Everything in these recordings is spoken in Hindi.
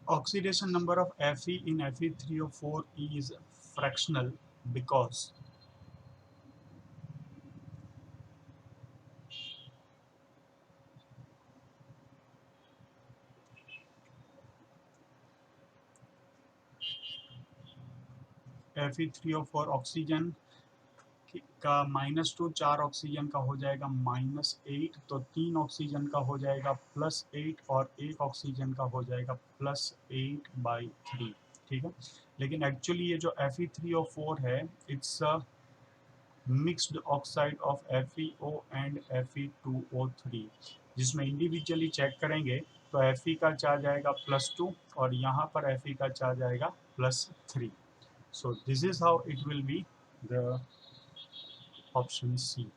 Oxidation number of Fe in Fe3O4 is fractional because Fe3O4 oxygen का -2, 4 ऑक्सीजन का हो जाएगा -8, तो 3 ऑक्सीजन का हो जाएगा +8 और 1 ऑक्सीजन का हो जाएगा +8/3। ठीक है, लेकिन एक्चुअली ये जो Fe3O4 है, it's a mixed oxide of FeO and Fe2O3, जिसमें इंडिविजुअली चेक करेंगे तो Fe का चार्ज आएगा +2 और यहाँ पर Fe का चार्ज आएगा +3। So this is how it will be the option C.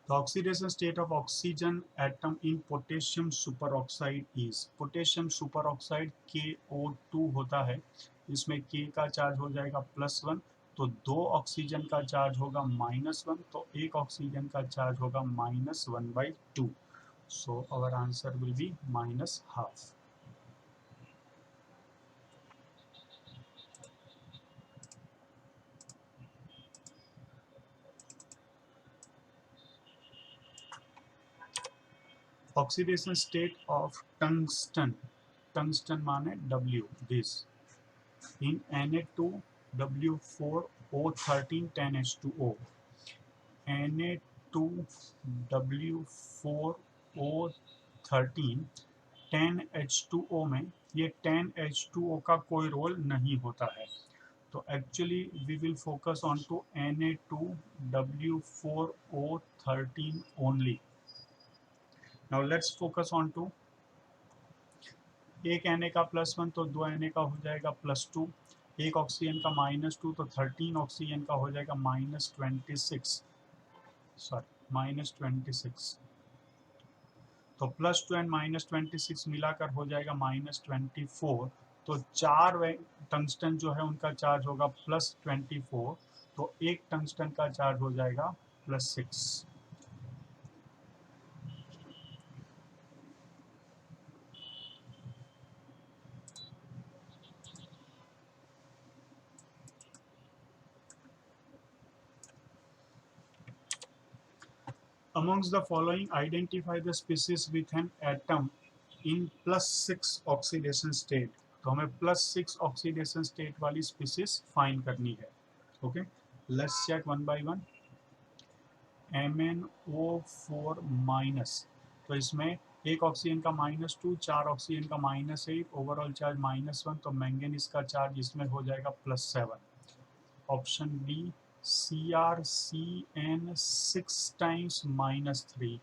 The oxidation state of oxygen atom in potassium superoxide is, potassium superoxide KO2 होता है, इसमें K का चार्ज हो जाएगा +1, तो 2 ऑक्सीजन का चार्ज होगा -1, तो 1 ऑक्सीजन का चार्ज होगा -1/2। So our answer will be -half. Oxidation state of tungsten, tungsten माने W, this in Na2W4O13 10H2O, Na2W4O13 10H2O में ये 10H2O का कोई रोल नहीं होता है, तो actually we will focus on to Na2W4O13 only. Now let's focus on to एक Na का +1 तो 2 Na का हो जाएगा +2, एक ऑक्सीजन का -2 तो 13 ऑक्सीजन का हो जाएगा -26, सॉरी -26, तो +2 एंड -26 मिलाकर हो जाएगा -24, तो 4 टंगस्टन जो है उनका चार्ज होगा +24, तो एक टंगस्टन का चार्ज हो जाएगा +6। Amongst the following, identify the species with an atom in +6 oxidation state, तो हमें +6 ऑक्सीडेशन स्टेट वाली स्पीसीज फाइंड करनी है। Okay, let's check one by one. MnO4 minus, तो इसमें एक ऑक्सीजन का -2, 4 ऑक्सीजन का -8, ओवरऑल चार्ज -1, तो मैंगनीज का चार्ज इसमें हो जाएगा +7। ऑप्शन बी CrCN 6 टाइम्स -3,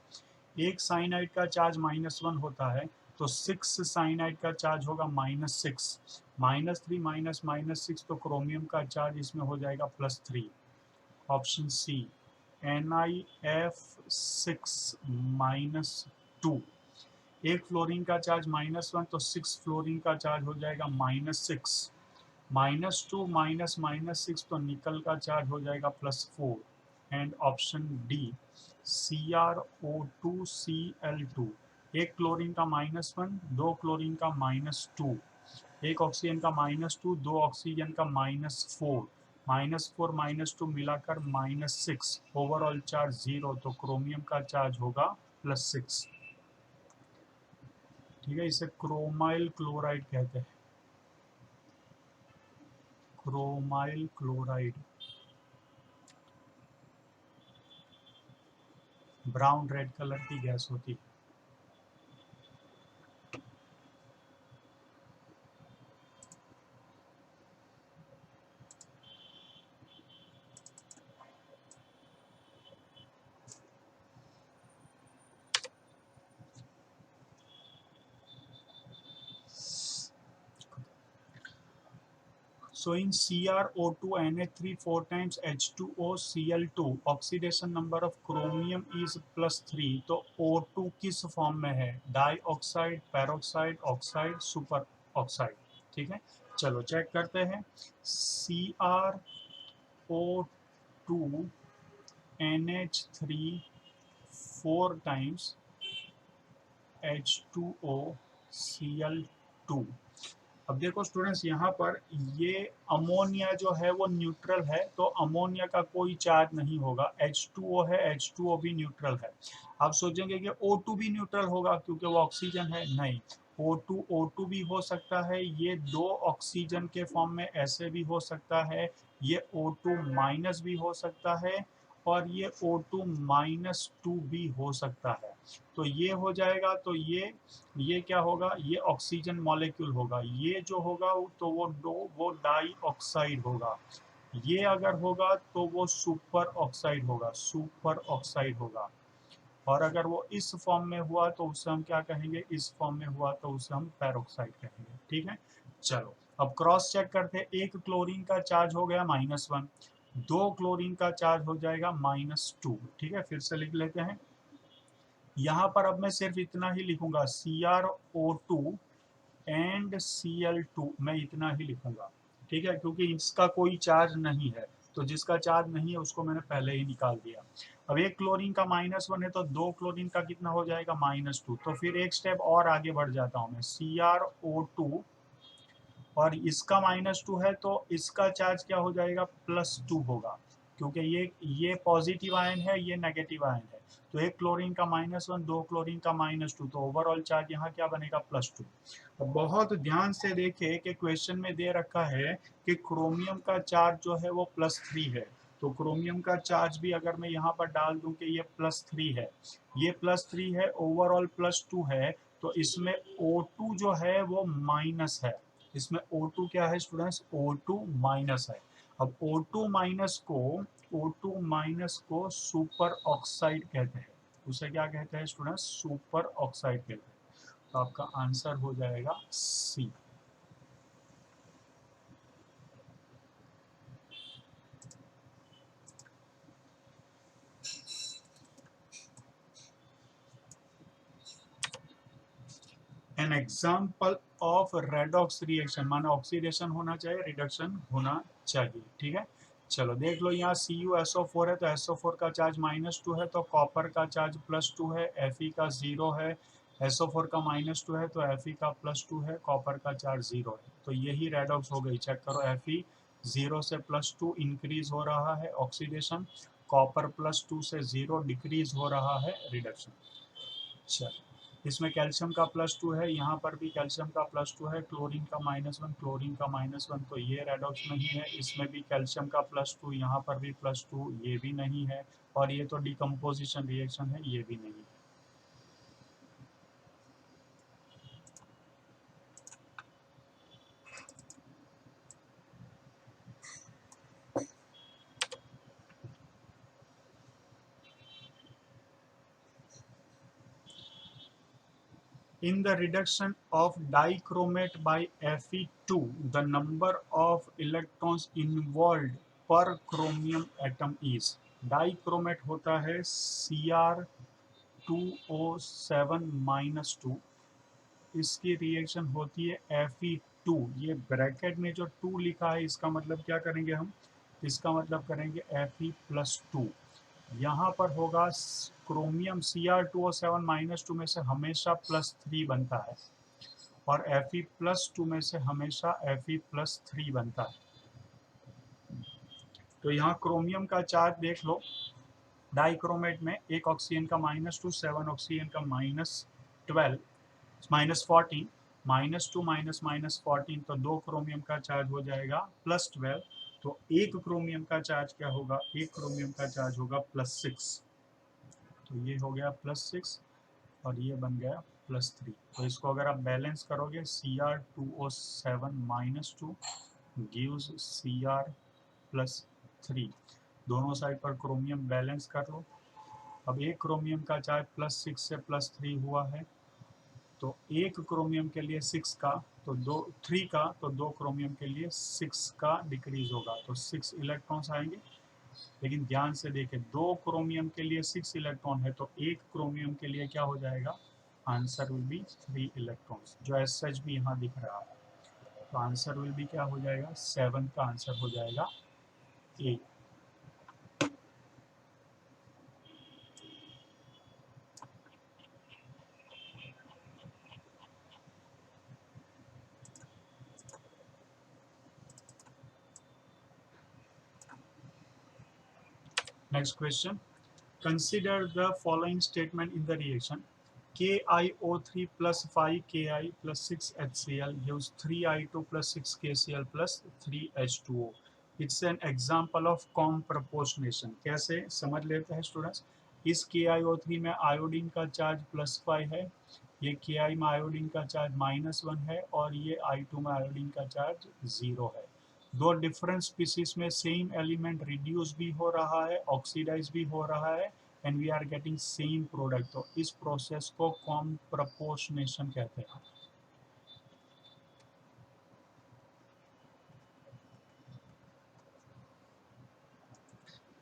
एक साइनाइड का चार्ज -1 होता है, तो 6 साइनाइड का चार्ज होगा -6, -3 -6, तो क्रोमियम का चार्ज इसमें हो जाएगा +3। ऑप्शन सी NiF6-2, एक फ्लोरीन का चार्ज -1, तो 6 फ्लोरीन का चार्ज हो जाएगा -6, -2 -6, तो निकल का चार्ज हो जाएगा +4। एंड ऑप्शन डी CrO2Cl2, एक क्लोरीन का -1, दो क्लोरीन का -2, एक ऑक्सीजन का -2, दो ऑक्सीजन का -4, -4 -2 मिलाकर -6, ओवरऑल चार्ज 0, तो क्रोमियम का चार्ज होगा +6। ठीक है, इसे क्रोमाइल क्लोराइड कहते हैं, chromyl chloride, brown red colour की गैस होती है। So in CrO2 Na3 4 times H2O Cl2, oxidation number of chromium is +3, तो O2 किस फॉर्म में है? Dioxide, peroxide, oxide, superoxide. ठीक है, चलो चेक करते हैं। CrO2 NH3 4 times H2O Cl2। अब देखो स्टूडेंट्स, यहाँ पर ये अमोनिया जो है वो न्यूट्रल है, तो अमोनिया का कोई चार्ज नहीं होगा। H2O है, H2O भी न्यूट्रल है। आप सोचेंगे कि O2 भी न्यूट्रल होगा क्योंकि वो ऑक्सीजन है, नहीं। O2 भी हो सकता है, ये दो ऑक्सीजन के फॉर्म में ऐसे भी हो सकता है, ये O2 माइनस भी हो सकता है, और ये O2 माइनस 2 भी हो सकता है। तो ये हो जाएगा, तो ये क्या होगा, ये ऑक्सीजन मॉलिक्यूल होगा। ये जो होगा तो वो डाई ऑक्साइड होगा। ये अगर होगा तो वो सुपर ऑक्साइड होगा, सुपर ऑक्साइड होगा। और अगर वो इस फॉर्म में हुआ तो उसे हम क्या कहेंगे, इस फॉर्म में हुआ तो उसे हम पेरोक्साइड कहेंगे। ठीक है, चलो अब क्रॉस चेक करते हैं। एक क्लोरीन का चार्ज हो गया -1, दो क्लोरीन का चार्ज हो जाएगा -2। ठीक है, फिर से लिख लेते हैं। यहाँ पर अब मैं सिर्फ इतना ही लिखूंगा, CrO2 एंड Cl2, मैं इतना ही लिखूंगा। ठीक है, क्योंकि इसका कोई चार्ज नहीं है, तो जिसका चार्ज नहीं है उसको मैंने पहले ही निकाल दिया। अब एक क्लोरीन का -1 है, तो दो क्लोरीन का कितना हो जाएगा, -2। तो फिर एक स्टेप और आगे बढ़ जाता हूँ मैं, CrO2 और इसका -2 है, तो इसका चार्ज क्या हो जाएगा, +2 होगा, क्योंकि ये पॉजिटिव आयन है, ये नेगेटिव आयन है। तो एक क्लोरीन का -1, दो क्लोरीन का -2, तो ओवरऑल चार्ज यहाँ क्या बनेगा, +2। अब बहुत ध्यान से देखें कि क्वेश्चन में दे रखा है कि क्रोमियम का चार्ज जो है वो +3 है। तो क्रोमियम का चार्ज भी अगर मैं यहाँ पर डाल दूं कि ये +3 है, ये +3 है, ओवरऑल +2 है, तो इसमें O2 जो है वो माइनस है। इसमें O2 क्या है स्टूडेंट्स, O2 माइनस है। अब O2 माइनस को सुपर ऑक्साइड कहते हैं। उसे क्या कहते हैं स्टूडेंट्स, सुपर ऑक्साइड कहते हैं। तो आपका आंसर हो जाएगा C. An example of redox reaction, माना ऑक्सीडेशन होना चाहिए, रिडक्शन होना चाहिए। ठीक है, चलो देख लो, यहाँ CuSO4 है, तो SO4 का चार्ज -2 है, तो कॉपर का चार्ज +2 है, Fe का 0 है। SO4 का -2 है, तो Fe का +2 है, कॉपर का चार्ज 0 है। तो यही रेडॉक्स हो गई। चेक करो, Fe 0 से +2 इंक्रीज हो रहा है ऑक्सीडेशन, कॉपर +2 से 0 डिक्रीज हो रहा है रिडक्शन। चलो, इसमें कैल्शियम का +2 है, यहाँ पर भी कैल्शियम का +2 है, क्लोरीन का -1, क्लोरीन का -1, तो ये रेडॉक्स नहीं है। इसमें भी कैल्शियम का +2, यहाँ पर भी +2, ये भी नहीं है। और ये तो डिकम्पोजिशन रिएक्शन है, ये भी नहीं है। In the reduction of dichromate by Fe2, the number of electrons involved per chromium atom is। Dichromate होता है Cr2O7-2, इसकी रिएक्शन होती है Fe2। ये ब्रैकेट में जो 2 लिखा है, इसका मतलब क्या करेंगे हम, इसका मतलब करेंगे Fe+2। यहाँ पर होगा क्रोमियम Cr2O7-2 में से हमेशा +3 बनता है, और Fe+2 में से हमेशा Fe+3 बनता है। तो यहाँ क्रोमियम का चार्ज देख लो, डाइक्रोमेट में एक ऑक्सीजन का -2, 7 ऑक्सीजन का -12, -14, -2 -14, तो दो क्रोमियम का चार्ज हो जाएगा +12। तो एक क्रोमियम का चार्ज क्या होगा, एक क्रोमियम का चार्ज होगा +6। तो ये हो गया +6 और ये बन गया +3। तो इसको अगर आप बैलेंस करोगे, Cr2O7-2 गिव्स Cr+3। दोनों साइड पर क्रोमियम बैलेंस कर लो। अब एक क्रोमियम का चार्ज +6 से +3 हुआ है, तो एक क्रोमियम के लिए 6 का, तो 3 का, तो दो क्रोमियम के लिए 6 का डिक्रीज होगा, तो 6 इलेक्ट्रॉन्स आएंगे। लेकिन ध्यान से देखें, दो क्रोमियम के लिए 6 इलेक्ट्रॉन है, तो एक क्रोमियम के लिए क्या हो जाएगा, आंसर विल बी 3 इलेक्ट्रॉन्स, जो एस सच भी यहाँ दिख रहा है। तो आंसर विल भी क्या हो जाएगा, 7 का आंसर हो जाएगा A. Next question, consider the following statement in the reaction. KiO3 plus 5 Ki plus 6 HCl gives 3I2 plus 6 KCl plus 3 H2O. It's an example of comproportionation. कैसे समझ लेते हैं स्टूडेंट्स, इस KiO3 में आयोडीन का चार्ज +5 है, ये Ki में आयोडीन का चार्ज -1 है और ये I2 में आयोडीन का चार्ज 0 है। दो डिफरेंट स्पीसीज में सेम एलिमेंट रिड्यूस भी हो रहा है, ऑक्सीडाइज भी हो रहा है, and we are getting same product. तो इस प्रोसेस को कॉम्प्रपोर्शनेशन कहते हैं।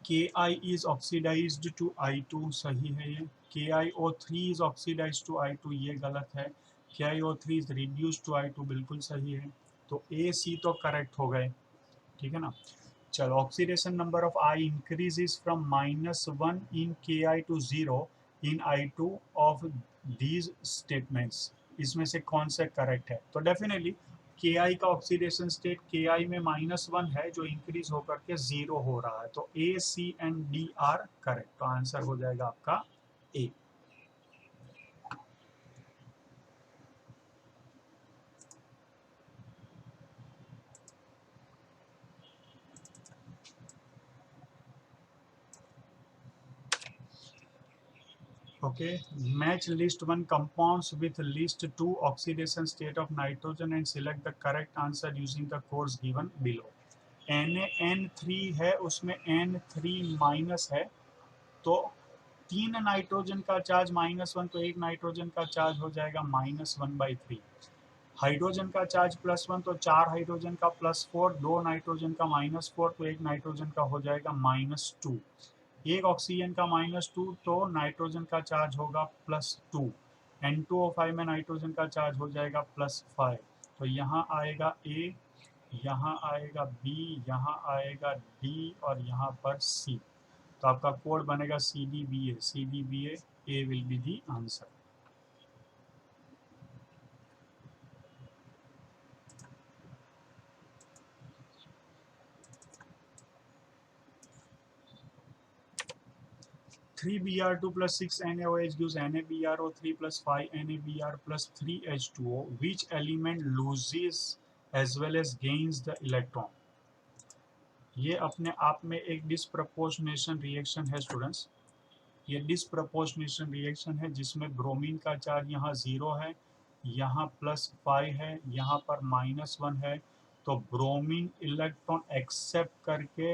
Ki is oxidized to I2 सही है ये, KiO3 is oxidized to I2 ये गलत है, KiO3 is reduced to I2 बिल्कुल सही है। तो A C तो करेक्ट हो गए, ठीक है ना। चलो, oxidation number of I increases from -1 in Ki to 0 in I2 of these statements, इसमें से कौन से करेक्ट है। तो डेफिनेटली Ki का ऑक्सीडेशन स्टेट Ki में -1 है जो इंक्रीज होकर के 0 हो रहा है। तो A C and D are correct. तो आंसर हो जाएगा आपका A। Okay, match list 1 compounds with list 2 oxidation state of nitrogen and select the correct answer using the course given below. Na N3 है, उसमें N3 माइनस है, तो 3 नाइट्रोजन का चार्ज -1, तो एक नाइट्रोजन का चार्ज हो जाएगा -1/3। हाइड्रोजन का चार्ज +1, तो 4 हाइड्रोजन का +4, 2 नाइट्रोजन का -4, तो एक नाइट्रोजन का हो जाएगा -2। एक ऑक्सीजन का -2, तो नाइट्रोजन का चार्ज होगा +2। N2O5 में नाइट्रोजन का चार्ज हो जाएगा +5। तो यहाँ आएगा A, यहाँ आएगा B, यहाँ आएगा D और यहाँ पर C। तो आपका कोड बनेगा CDBA। CDBA, A will be the answer. Three Br2 plus 6 NaOH gives NaBrO3 plus 5 NaBr plus 3 H2O. Which element loses as well as gains the electron? ये अपने आप में एक डिसप्रपोर्शनेशन रिएक्शन है स्टूडेंट्स। ये डिसप्रपोर्शनेशन रिएक्शन है जिसमें ब्रोमीन का चार्ज यहाँ 0 है, यहाँ +5 है, यहाँ पर -1 है। तो ब्रोमीन इलेक्ट्रॉन एक्सेप्ट करके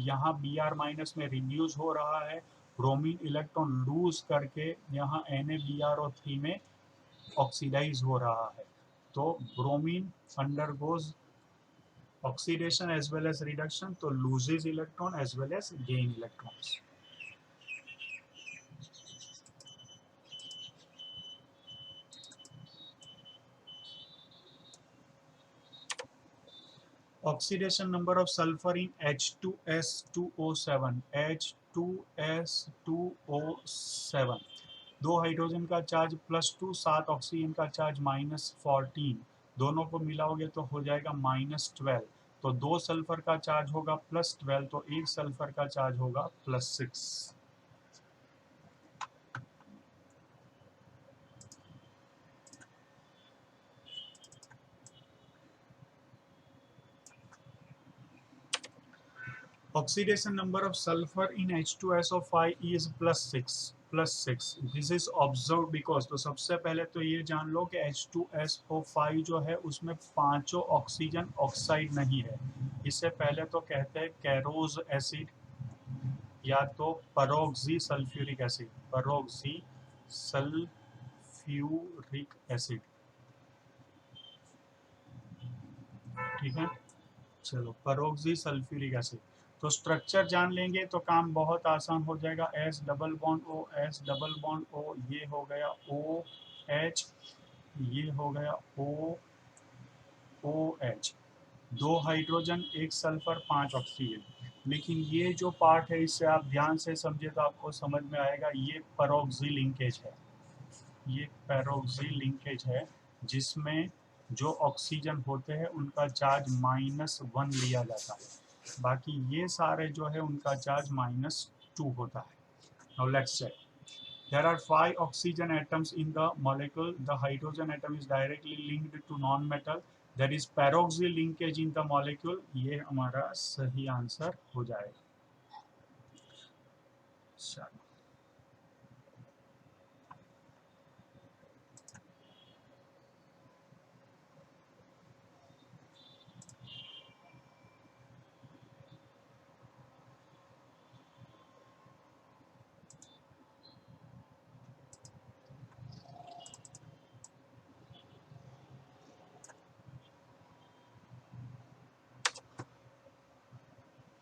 यहाँ Br- में रिड्यूस हो रहा है, ब्रोमीन इलेक्ट्रॉन लूज करके यहाँ NaBrO3 में ऑक्सीडाइज हो रहा है। तो bromine undergoes oxidation as well as reduction, तो loses electron as well as gain electrons. Oxidation number of sulfur in H2S2O7, H2S2O7, 2 hydrogen का चार्ज +2, 7 ऑक्सीजन का चार्ज -14, दोनों को मिलाओगे तो हो जाएगा -12। तो 2 सल्फर का चार्ज होगा +12, तो 1 सल्फर का चार्ज होगा +6। Oxidation number of sulfur in H2SO5 is +6, +6. This is observed because, तो सबसे पहले तो ये जान लो कि H2SO5 जो है उसमें 5 ऑक्सीजन ऑक्साइड नहीं है। इससे पहले तो कहते हैं कैरोज एसिड या तो peroxy sulphuric acid, peroxy sulphuric acid, ठीक है। चलो, परोक्सी सल्फ्यूरिक एसिड। तो स्ट्रक्चर जान लेंगे तो काम बहुत आसान हो जाएगा। S double bond O, S double bond O, ये हो गया OH, ये हो गया O, OH, 2 hydrogen 1 sulphur 5 oxygen. लेकिन ये जो पार्ट है इससे आप ध्यान से समझे तो आपको समझ में आएगा, ये पैरोक्सी लिंकेज है, ये पैरोक्सी लिंकेज है जिसमें जो ऑक्सीजन होते हैं उनका चार्ज -1 लिया जाता है, बाकी ये सारे जो है उनका चार्ज -2 होता है। Now let's check, there are 5 oxygen atoms in the molecule, the hydrogen atom is directly linked to non-metal, there is peroxy linkage in the molecule, ये हमारा सही आंसर हो जाएगा। चलो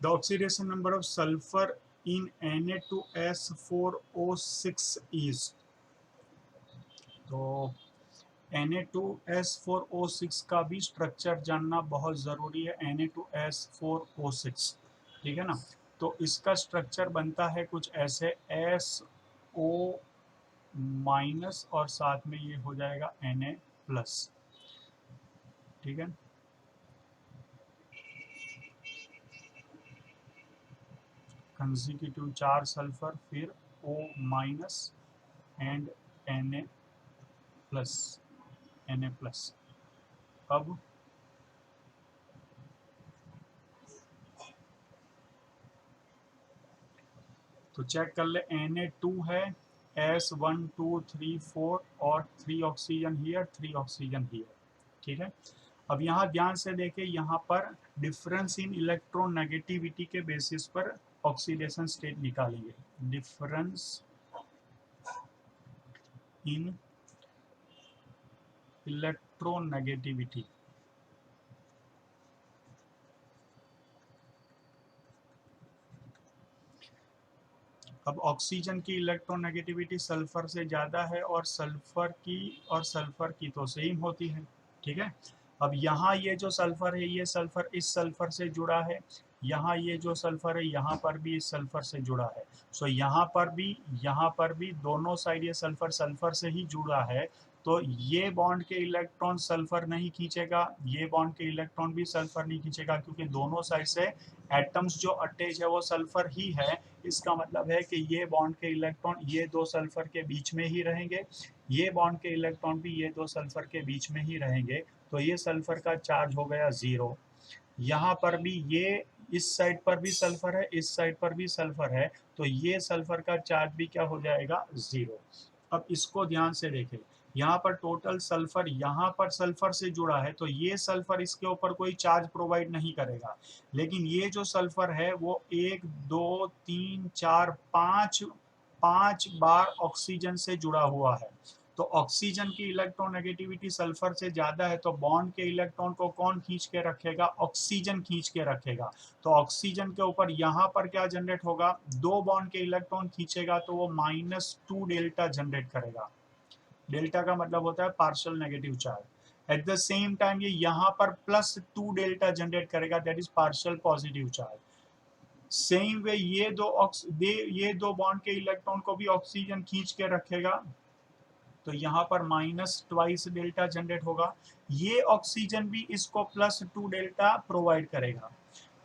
the oxidation number of sulfur in Na2S4O6 is, तो Na2S4O6 का भी स्ट्रक्चर जानना बहुत ज़रूरी है। Na2S4O6, ठीक है ना, तो इसका स्ट्रक्चर बनता है कुछ ऐसे, SO- और साथ में ये हो जाएगा Na+, ठीक है। कंसेक्यूटिव 4 सल्फर, फिर O- एंड Na+, अब तो चेक कर ले, Na2 है, S1 2 3 4 और 3 ऑक्सीजन हियर, 3 ऑक्सीजन हियर, ठीक है। अब यहाँ ध्यान से देखें, यहाँ पर डिफरेंस इन इलेक्ट्रोनेगेटिविटी के बेसिस पर ऑक्सीडेशन स्टेट निकालेंगे। डिफरेंस इन इलेक्ट्रोनेगेटिविटी, अब ऑक्सीजन की इलेक्ट्रोनेगेटिविटी सल्फर से ज़्यादा है और सल्फर की तो सेम होती है, ठीक है। अब यहाँ ये जो सल्फर है, ये सल्फर इस सल्फर से जुड़ा है, यहाँ ये जो सल्फर है यहाँ पर भी इस सल्फर से जुड़ा है। सो यहाँ पर भी दोनों साइड ये सल्फर सल्फर से ही जुड़ा है, तो ये बॉन्ड के इलेक्ट्रॉन सल्फर नहीं खींचेगा, ये बॉन्ड के इलेक्ट्रॉन भी सल्फर नहीं खींचेगा, क्योंकि दोनों साइड से एटम्स जो अटैच है वो सल्फर ही है। इसका मतलब है कि ये बॉन्ड के इलेक्ट्रॉन ये दो सल्फर के बीच में ही रहेंगे, ये बॉन्ड के इलेक्ट्रॉन भी ये दो सल्फर के बीच में ही रहेंगे, तो ये सल्फर का चार्ज हो गया 0। यहाँ पर भी ये इस साइड पर भी सल्फर है, इस साइड पर भी सल्फर है, तो ये सल्फर का चार्ज भी क्या हो जाएगा, 0। अब इसको ध्यान से देखें, यहाँ पर टोटल सल्फर यहाँ पर सल्फर से जुड़ा है, तो ये सल्फर इसके ऊपर कोई चार्ज प्रोवाइड नहीं करेगा, लेकिन ये जो सल्फर है वो 1 2 3 4 5 बार ऑक्सीजन से जुड़ा हुआ है। तो ऑक्सीजन की इलेक्ट्रोनेगेटिविटी सल्फर से ज्यादा है, तो बॉन्ड के इलेक्ट्रॉन को कौन खींच के रखेगा, ऑक्सीजन खींच के रखेगा। तो ऑक्सीजन के ऊपर यहाँ पर क्या जनरेट होगा, दो बॉन्ड के इलेक्ट्रॉन खींचेगा तो वो -2 डेल्टा जनरेट करेगा। डेल्टा का मतलब होता है partial negative charge. At the same time ये यहाँ पर +2 डेल्टा जनरेट करेगा, that is partial positive charge. Same way ये दो बॉन्ड के इलेक्ट्रॉन को भी ऑक्सीजन खींच के रखेगा, तो यहाँ पर -2 डेल्टा जनरेट होगा। ये ऑक्सीजन भी इसको +2 डेल्टा प्रोवाइड करेगा।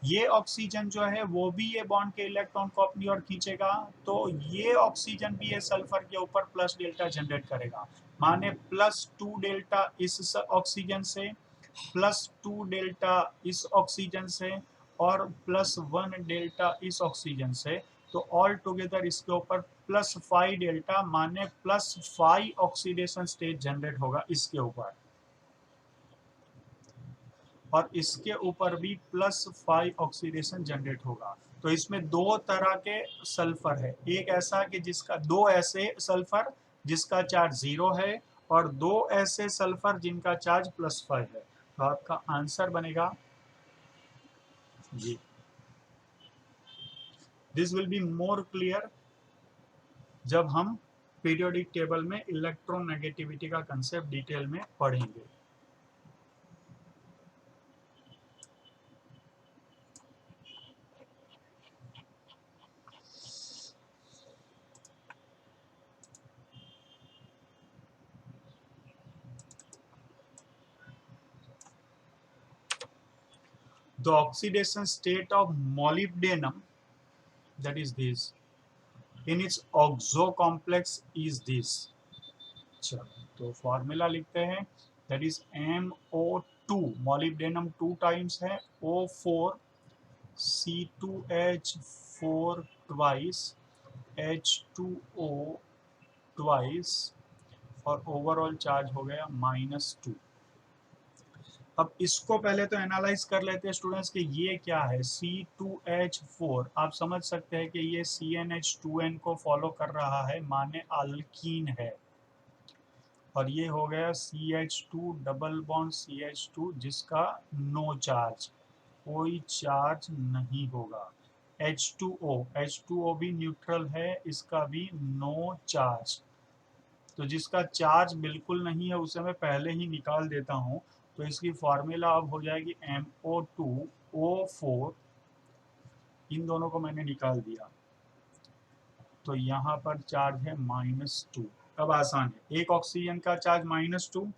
ये ऑक्सीजन जो है वो भी ये बॉन्ड के इलेक्ट्रॉन को अपनी ओर खींचेगा, तो ये ऑक्सीजन भी ये सल्फर के ऊपर प्लस डेल्टा जनरेट करेगा। माने +2 डेल्टा इस ऑक्सीजन से, +2 डेल्टा इस ऑक्सीजन से और +1 डेल्टा इस ऑक्सीजन से, तो ऑल टुगेदर इसके ऊपर +5 डेल्टा, माने +5 ऑक्सीडेशन स्टेट जनरेट होगा इसके ऊपर, और इसके ऊपर भी +5 ऑक्सीडेशन जनरेट होगा। तो इसमें दो तरह के सल्फर है, एक ऐसा कि जिसका दो ऐसे सल्फर जिसका चार्ज 0 है, और दो ऐसे सल्फर जिनका चार्ज +5 है। तो आपका आंसर बनेगा G. This will be more clear जब हम पीरियोडिक टेबल में इलेक्ट्रोनेगेटिविटी का कंसेप्ट डिटेल में पढ़ेंगे। The oxidation state of molybdenum, that is this, in its oxo complex is this. चलो तो फॉर्मूला लिखते हैं, that is MO2, molybdenum 2 times है, O4 C2H4 twice H2O twice, और ओवरऑल चार्ज हो गया -2। अब इसको पहले तो एनालाइज कर लेते हैं स्टूडेंट्स कि ये क्या है। C2H4 आप समझ सकते हैं कि ये CnH2n को फॉलो कर रहा है, माने अल्कीन है। और ये हो गया CH2 डबल बॉन्ड CH2 जिसका नो चार्ज, कोई चार्ज नहीं होगा। H2O भी न्यूट्रल है, इसका भी नो चार्ज। तो जिसका चार्ज बिल्कुल नहीं है उसे मैं पहले ही निकाल देता हूँ। तो इसकी फॉर्मूला अब हो जाएगी MO2O4, इन दोनों को मैंने निकाल दिया, तो यहाँ पर चार्ज है -2। अब आसान है, एक ऑक्सीजन का चार्ज -2,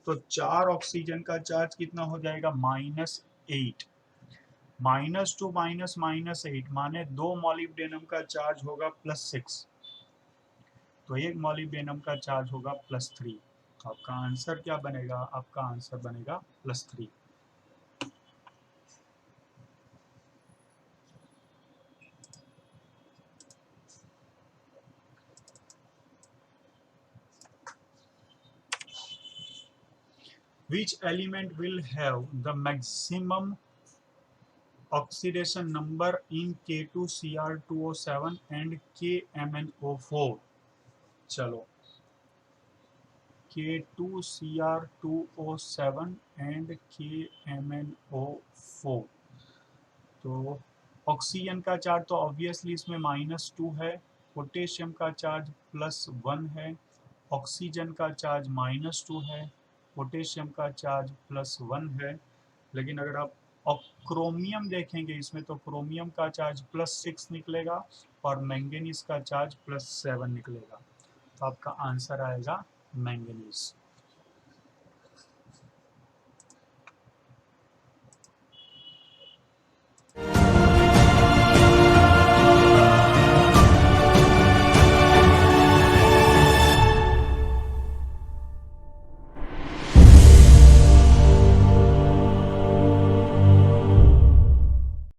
तो 4 ऑक्सीजन का चार्ज कितना हो जाएगा, -8। -2 -8 माने 2 मॉलिब्डेनम का चार्ज होगा +6, तो एक मॉलिब्डेनम का चार्ज होगा +3। तो आपका आंसर क्या बनेगा, आपका आंसर बनेगा +3। Which element will have the maximum oxidation number in K2Cr2O7 and KMnO4? चलो, K2Cr2O7 and KMnO4। तो ऑक्सीजन का चार्ज तो ऑब्वियसली इसमें -2 है, पोटेशियम का चार्ज +1 है, ऑक्सीजन का चार्ज -2 है, पोटेशियम का चार्ज +1 है। लेकिन अगर आप क्रोमियम देखेंगे इसमें, तो क्रोमियम का चार्ज +6 निकलेगा और मैंगनीज का चार्ज +7 निकलेगा। तो आपका आंसर आएगा मैंगनीज।